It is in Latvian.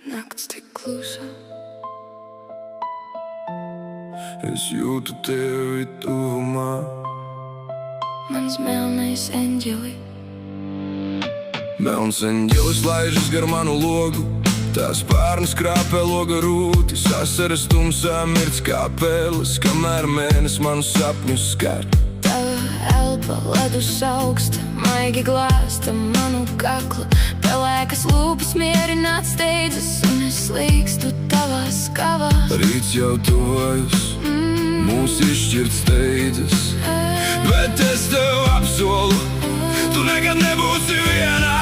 Nakts tik klusa. Es jūtu tevi tuvumā. Mans melnais eņģeli. Melns eņģelis laižas gar manu logu. Tās pārnes krāpē loga rūti. Sasaras tumsā mirts kā pēles, kamēr mēnes manu sapņus skar. Tava elpa ledus augsta, maigi glāsta manu kaklu. Pelēkas lūpas mierināt steidzas, un es līkstu tavā skavā. Rīts jau tuvojas, mūs izšķirt steidzas. Bet es tev apsolu, tu nekad nebūsi vienā.